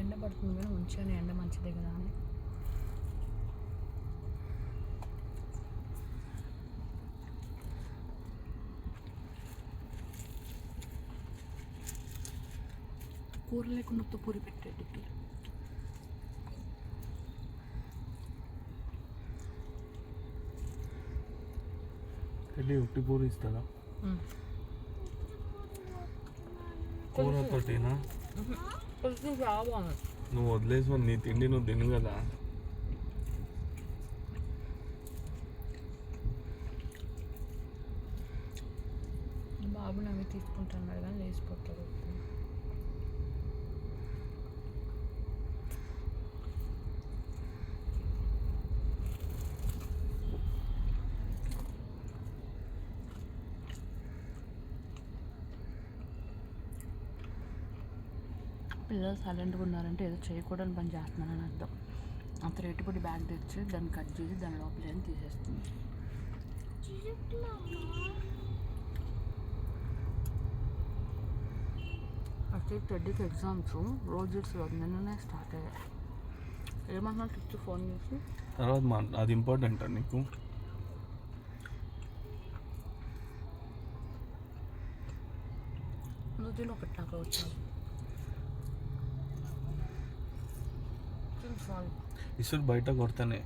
ఎండ పడుతుంది కానీ ఉంచాను, ఎండ మంచిదే కదా అని. కూర లేకుండా పూరి పెట్టేది వెళ్ళి ఉట్టి పూరి ఇస్తాడా? కూరతోటినా? నువ్వు వదిలేసి నీ తిండి నువ్వు తిను కదా. బాబు నవ్వి తీసుకుంటున్నాడు కానీ లేచిపోతాడు. పిల్లలు సైలెంట్గా ఉన్నారంటే ఏదో చేయకూడని పని చేస్తున్నానని అర్థం. అంత రేటుపడి బ్యాగ్ తెచ్చి దాన్ని కట్ చేసి దాని లోపల ఏం తీసేస్తుంది. అయితే టెడ్డీకి ఎగ్జామ్స్ రోజెట్స్ నిన్ననే స్టార్ట్ అయ్యాయి. ఏమన్నా ఇచ్చి ఫోన్ చేసి తర్వాత అది ఇంపార్టెంట్ నీకు? నువ్వు తిని ఒకటి నాకు వచ్చాను. ఇసురు బయట కొడతానే.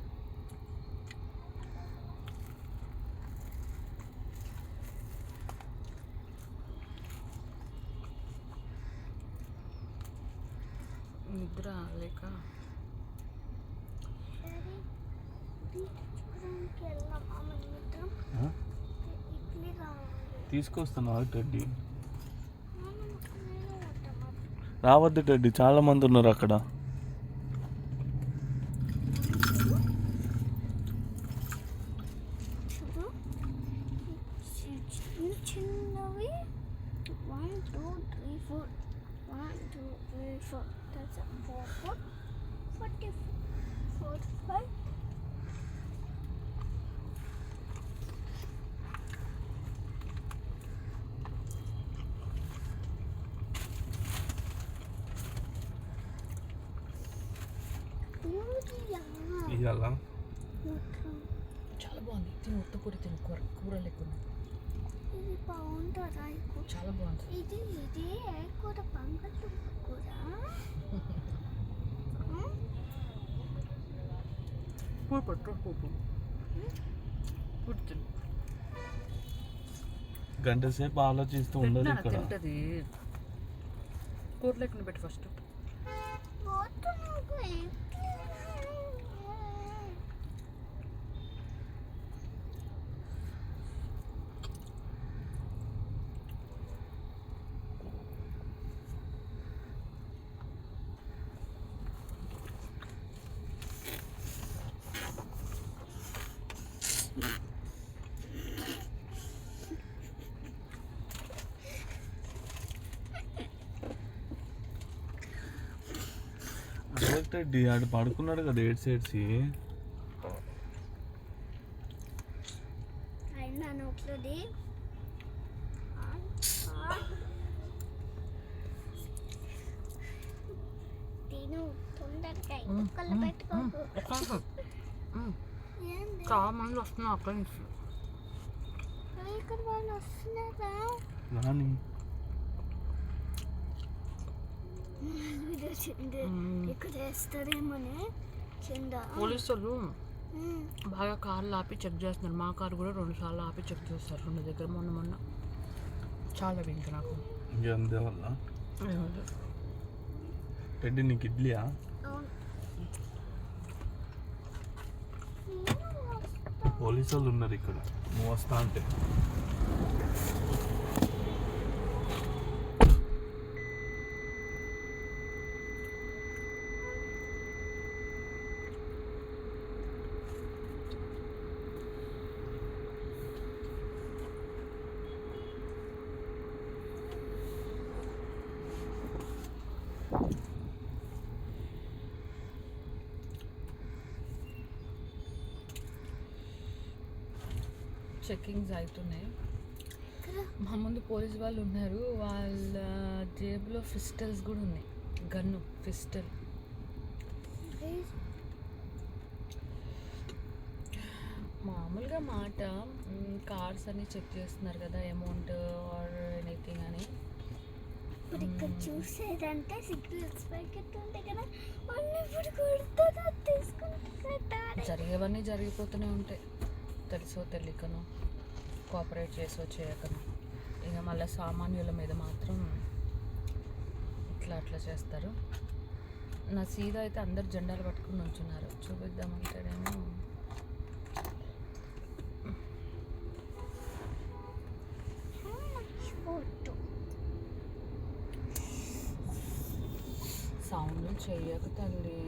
నిద్ర లేక తీసుకొస్తాను టెడ్డీ. రావద్దు టెడ్డీ, చాలా మంది ఉన్నారు అక్కడ. చిన్నవి 1 2 3 4 1 2 3 4 that's 4 4 44 5 ఇవాళ చాలా బాగుంది. తిని ఉత్తపూరి తిని కూర లేకుండా. ఇది బాగుంటుందా? చాలా బాగుంది. ఇది కూర బంగాళదుంప కూర. పూరి పట్టు పూరి తిని. గంట సేపు ఆలోచిస్తూ ఉండదు ఇక్కడ. తింటది. కూర లేకుండా పెట్టి ఫస్ట్. రెడ్డి ఆడు పడుకున్నాడు కదా ఏడ్స్ ఏడ్సి. చాలా మంది వస్తున్నారు అక్కడి నుంచి. ఇక్కడ వాళ్ళు వస్తున్నారా? రాని ఇక్కడ వేస్తారేమోనే కింద. పోలీసులు బాగా కార్లు ఆపి చెక్ చేస్తున్నారు. మా కారు కూడా 2 సార్లు ఆపి చెక్ చేస్తారు 2 దగ్గర. మొన్న చాలా ఇంకా నాకు ఇంకేందేవల్ల రెడ్డి నీకు ఇడ్లీయా? పోలీసు వాళ్ళు ఉన్నారు ఇక్కడ, నువ్వు వస్తా అంటే. చెక్కింగ్స్ అవుతున్నాయి. మా ముందు పోలీసు వాళ్ళు ఉన్నారు. వాళ్ళ జేబులో పిస్టల్స్ కూడా ఉన్నాయి. Gun pistol Please. మామూలుగా మాట కార్స్ అన్ని చెక్ చేస్తున్నారు కదా అమౌంట్ ఆర్ ఎనీథింగ్ అని. ఇప్పుడు ఇక్కడ చూసేదంటే సిగ్నల్స్ ప్యాకెట్ ఉంటాయి కదా, వాళ్ళు ఇప్పుడు కొడుతుందో తీసుకుంటారు. జరిగేవన్నీ జరిగిపోతూనే ఉంటాయి, తెలుసో తెలియకనో, కోఆపరేట్ చేసో చేయకనో. ఇక మళ్ళీ సామాన్యుల మీద మాత్రం అట్లా చేస్తారు. నా సీదా అయితే అందరు జెండాలు పట్టుకుని ఉంచున్నారు. చూపిద్దామంటేనేమో సౌండ్ చెయ్యక తల్లి.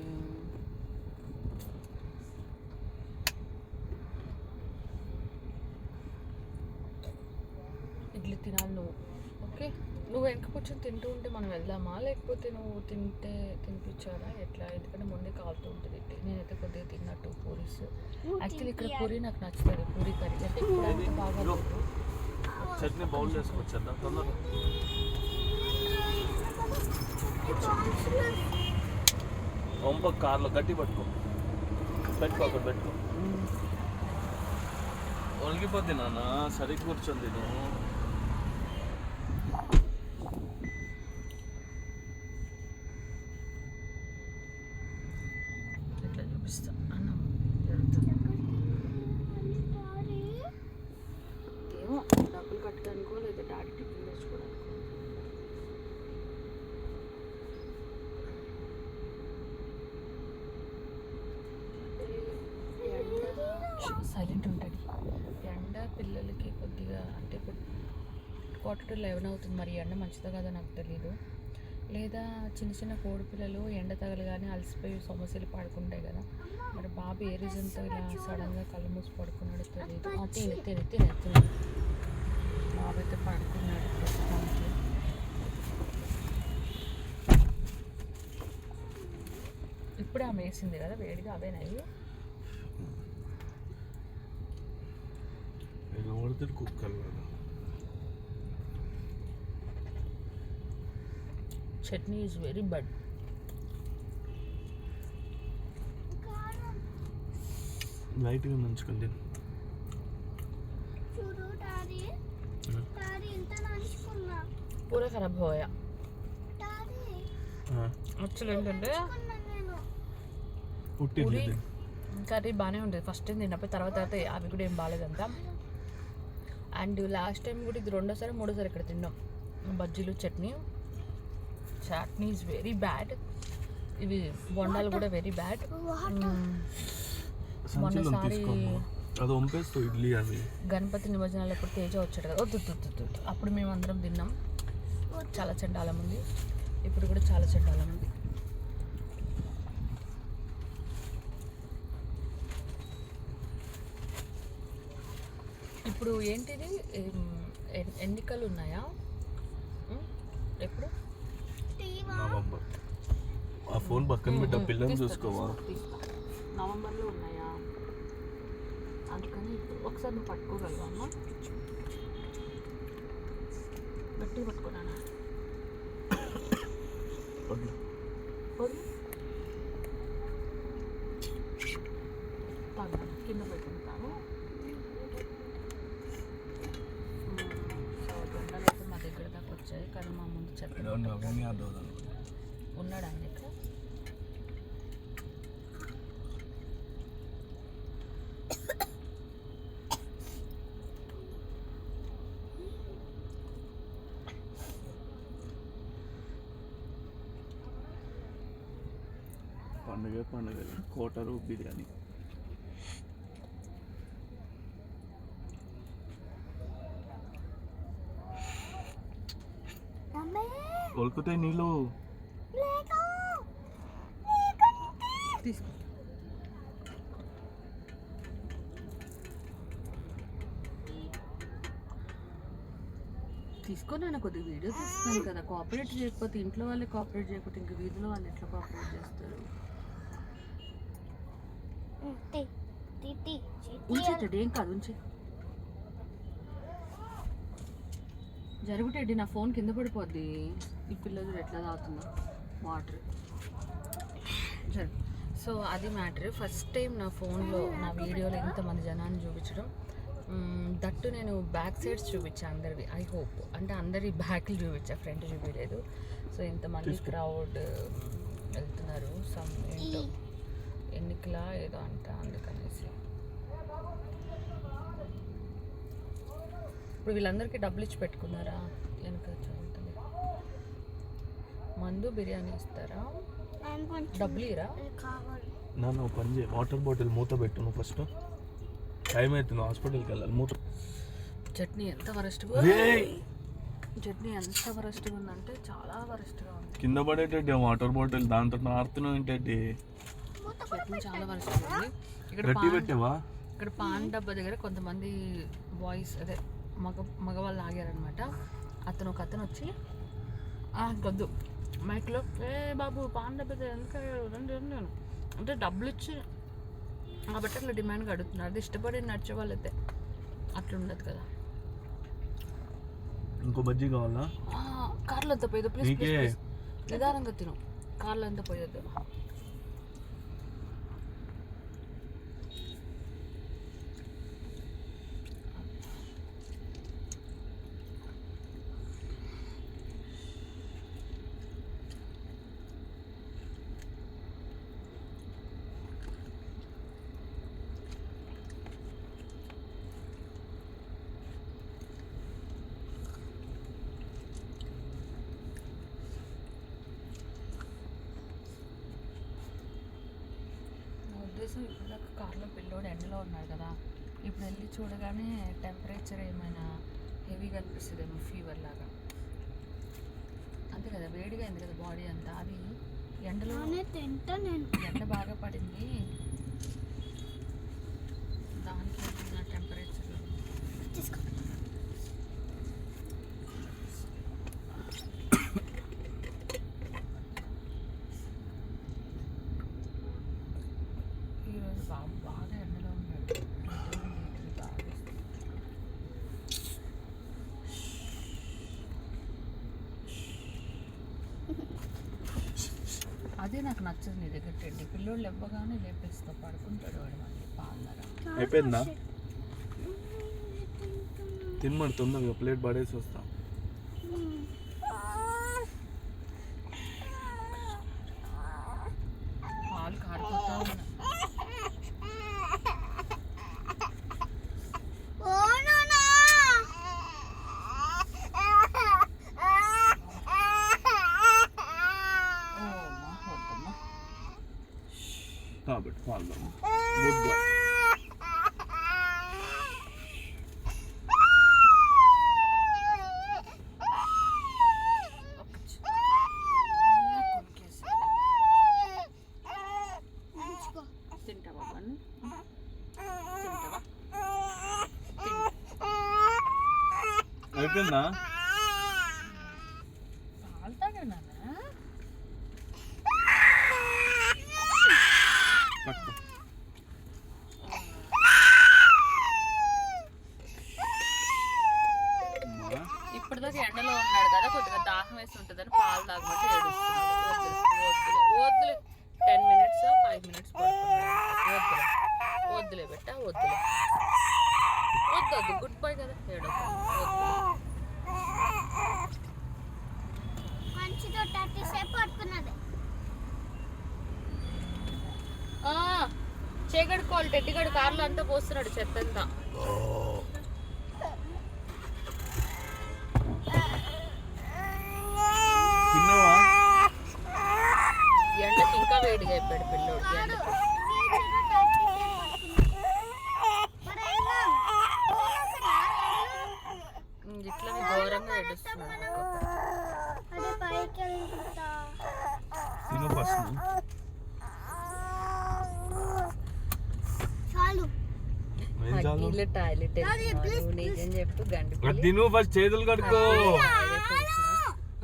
ఇడ్లీ తినాలి నువ్వు. ఓకే, నువ్వు వెనక కూర్చొని తింటూ ఉంటే మనం వెళ్దామా, లేకపోతే నువ్వు తింటే తినిపించాలా ఎట్లా? ఎందుకంటే ముందే కాలుతూ ఉంటుంది ఇడ్లీ. నేనైతే కొద్దిగా తిన్నట్టు పూరీస్. యాక్చువల్లీ ఇక్కడ పూరీ నాకు నచ్చుతుంది, పూరీ కర్రీ అంటే ఇప్పుడు అంత బాగా లేదు. చట్నీ బౌల్ చేసుకొచ్చేద్దాం తొందరగా. వంప కార్లో గట్టి పెట్టుకో అక్కడ పెట్టుకో. ఒలిగిపోద్ది నాన్న, సరిగ్గా కూర్చొని నువ్వు. ఇట్లా చూపిస్తా ఏమో, డబ్బులు కట్టడానికో లేదా డాడీ టిఫిన్ తెచ్చుకోవడానికో. సైలెంట్ ఉంటుంది ఎండ. పిల్లలకి కొద్దిగా అంటే ఇప్పుడు 11 అవుతుంది. మరి ఎండ మంచిదో కాదో నాకు తెలీదు. లేదా చిన్న చిన్న కోడి పిల్లలు ఎండ తగలగానే అలసిపోయి సమస్యలు పడుకుంటాయి కదా. మరి బాబు ఏ రీజన్తో ఇలా సడన్గా కళ్ళు మూసి పడుకున్నాడో తెలియదు. తినే బాబు అయితే పడుకున్నాడు ప్రస్తుతానికి. ఇప్పుడే ఆమె వేసింది కదా వేడిగా, అవేనాయి. కుక్కలు చట్నీ ఈజ్ వెరీ బడ్. లైట్గా నంచుకుంది. పూరా ఖరాబ్ హోయా. యాక్చువల్ ఏంటంటే పూరి కర్రీ బాగానే ఉంటుంది ఫస్ట్ టైం తిన్నప్పుడు. తర్వాత అవి కూడా ఏం బాగాలేదంతా. అండ్ లాస్ట్ టైం కూడా ఇది మూడోసారి ఇక్కడ తిన్నాం. బజ్జీలు చట్నీ ఈజ్ వెరీ బ్యాడ్. ఇవి బొండాలు కూడా వెరీ బ్యాడ్. మొన్నసారి అది వంపేస్తూ ఇడ్లీ అవి గణపతి నిమజ్జనాలు ఎప్పుడు తేజ వచ్చాడు కదా, వద్దు అప్పుడు మేము అందరం తిన్నాం. చాలా చండాలం ఉంది. ఇప్పుడు కూడా చాలా చండాలం ఉంది. ఇప్పుడు ఏంటిది, ఎన్నికలు ఉన్నాయా ఎప్పుడు? నవంబర్. ఆ ఫోన్ పక్కన పెట్ట, పిల్లని చూసుకోవా. నవంబర్లో ఉన్నాయా? అందుకని ఇప్పుడు ఒకసారి నువ్వు పట్టుకోగలవా అమ్మ? గట్టిగా పట్టుకున్నాను. కింద పెట్టుకుంటాను. సో జెండాలు అయితే మా దగ్గర దాకా వచ్చాయి, కానీ మా ముందు చెప్పండి ఉన్నాడు ఆయన ఇక్కడ. పండుగ కోటరు బిర్యానీ. కోల్కతాయి నీళ్ళు తీసుకో. తీసుకొని కొద్దిగా వీడియో తీస్తున్నాను కదా. కోఆపరేట్ చేయకపోతే, ఇంట్లో వాళ్ళే కోఆపరేట్ చేయకపోతే ఇంక వీధిలో వాళ్ళు ఎట్లా కోఆపరేట్ చేస్తారు? ఉంచేటండి, ఏం కాదు, ఉంచే. జరుగుతాడు, నా ఫోన్ కింద పడిపోద్ది. ఈ పిల్లలు ఎట్లా తాగుతున్నా వాటర్. జరుగు. సో అది మ్యాటర్. ఫస్ట్ టైం నా ఫోన్లో నా వీడియోలో ఇంతమంది జనాన్ని చూపించడం, దట్టు నేను బ్యాక్ సైడ్స్ చూపించాను అందరివి. ఐ హోప్ అంటే అందరి బ్యాక్లు చూపించా, ఫ్రంట్ చూపించలేదు. సో ఇంతమంది క్రౌడ్ వెళ్తున్నారు, సమ్ ఏంటో ఎన్నికలా ఏదో అంట, అందుకనేసి. ఇప్పుడు వీళ్ళందరికీ డబ్బులు ఇచ్చి పెట్టుకున్నారా? వెనక ఉంటుంది మందు బిర్యానీ ఇస్తారా? డబ్బులు ఇరా? నన్ను పని చేయి, వాటర్ బాటిల్ మూత పెట్టు నువ్వు ఫస్ట్. టైం అవుతుంది, హాస్పిటల్కి వెళ్ళాలి. మూత. చట్నీ ఎంత వరస్ట్గా ఉందంటే చాలా వరస్ట్గా ఉంది. కింద పడేటట్టు వాటర్ బాటిల్ దాంతో నాడుతున్నావు ఏంటంటే. చట్నీ చాలా వరస్ట్గా ఉంది. గట్టి పెట్టావా? ఇక్కడ పాన్ డబ్బా దగ్గర కొంతమంది బాయ్స్ అదే మగవాళ్ళు ఆగారనమాట. ఒక అతను వచ్చి గొద్దు మైక్లో, ఏ బాబు పాన్ డబ్బా ఎందుకు నేను అంటే డబ్బులు ఇచ్చి కాబట్టి అట్లా డిమాండ్గా అడుగుతున్నారు. అది ఇష్టపడి నడిచే వాళ్ళైతే అట్లా ఉండదు కదా. ఇంకో బజ్జీ కావాలా? కార్లో అంతా పోయేది ప్లీజ్, నిదానంగా తిను. కార్లో అంతా పోయేద్దు. ఉద్దేశం ఇప్పుడు దాకా కార్లో పిల్లోడు ఎండలో ఉన్నాడు కదా, ఇప్పుడు వెళ్ళి చూడగానే టెంపరేచర్ ఏమైనా హెవీగా అనిపిస్తుందేమో, ఫీవర్ లాగా. అంతే కదా, వేడిగా అయింది కదా బాడీ అంతా. అది ఎండలో ఎండ బాగా పడింది, దానికి టెంపరేచర్. బాగా ఎండలో ఉన్నాడు. అదే నాకు నచ్చదు నీ దగ్గర టెడ్డి. పిల్లోళ్ళు ఇవ్వగానే లేపేస్తా, పడుకుంటాడు వాడు మళ్ళీ పాలరా. అయిపోయిందా? తినమని తొందరగా ప్లేట్ పడేసి వస్తా. పాలు కారిపోతా ఉన్నా. కాబట్టి పాలు గుడ్ బాయ్. తింటావా? అయిపోయిందా? పాలు తాగానా? పట్టు. ఇప్పటిదాకా ఎండలో ఉన్నాడు కదా, కొద్దిగా దాహం వేసి ఉంటుందని పాలు తాగమంటే ఏడుస్తున్నాడు. వద్దులే 10 minutes 5 minutes పడుతున్నాడు. వద్దులే బెట్ట, వద్దు గుడ్ బై కదా, ఏడొద్దు. చేగడుకోవాలి. టెడ్డిగడు కార్లో అంతా పోస్తున్నాడు చెత్తంతా. తిన్నావా? ఎండకి ఇంకా వేడిగా అయిపోయాడు పిల్లోడు. ఎండకి ఇట్లా ఘోరంగా ఏడుస్తున్నాడు. తిను ఫస్ట్. టాయిలెట్ నిజం చెప్పు గండి. తిను ఫస్ట్. చేతులు కడుక్కో.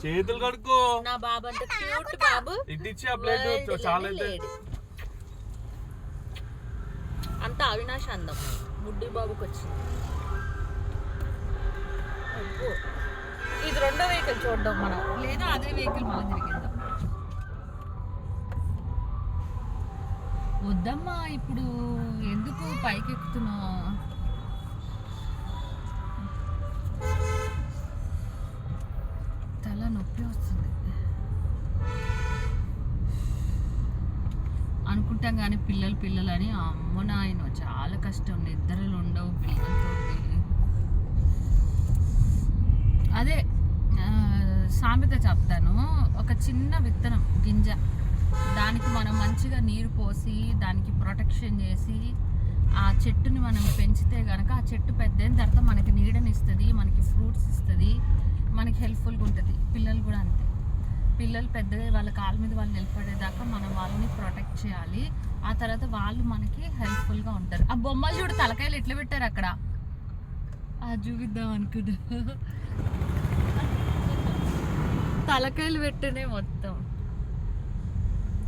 చేతులు కడుక్కో. నా బాబు అంటే క్యూట్ బాబు. ఇచ్చి ఆ ప్లేట్ చాలా అయితే అంత అవినాష్ అందం ముడ్డి బాబుకి వచ్చింది. ఇది రెండో వెహికల్ చూడడం మనం, లేదా అదే వెహికల్ మనం తిరిగిందాం. వద్దమ్మా ఇప్పుడు ఎందుకు పైకి ఎక్కుతున్నావు? తల నొప్పి వస్తుంది అనుకుంటాం కానీ పిల్లలని అమ్మ నాయన చాలా కష్టం, నిద్రలు ఉండవు పిల్లలతో. అదే సామెత చెప్తాను, ఒక చిన్న విత్తనం గింజ, దానికి మనం మంచిగా నీరు పోసి దానికి ప్రొటెక్షన్ చేసి ఆ చెట్టుని మనం పెంచితే కనుక ఆ చెట్టు పెద్దయిన తర్వాత మనకి నీడని ఇస్తుంది, మనకి ఫ్రూట్స్ ఇస్తుంది, మనకి హెల్ప్ఫుల్గా ఉంటుంది. పిల్లలు కూడా అంతే, పిల్లలు పెద్దగా వాళ్ళ కాళ్ళ మీద వాళ్ళు నిలబడేదాకా మనం వాళ్ళని ప్రొటెక్ట్ చేయాలి. ఆ తర్వాత వాళ్ళు మనకి హెల్ప్ఫుల్గా ఉంటారు. ఆ బొమ్మలు చూడు తలకాయలు ఎట్లా పెట్టారు అక్కడ, అది చూపిద్దాం అనుకున్నా. తలకాయలు పెట్టనే మొత్తం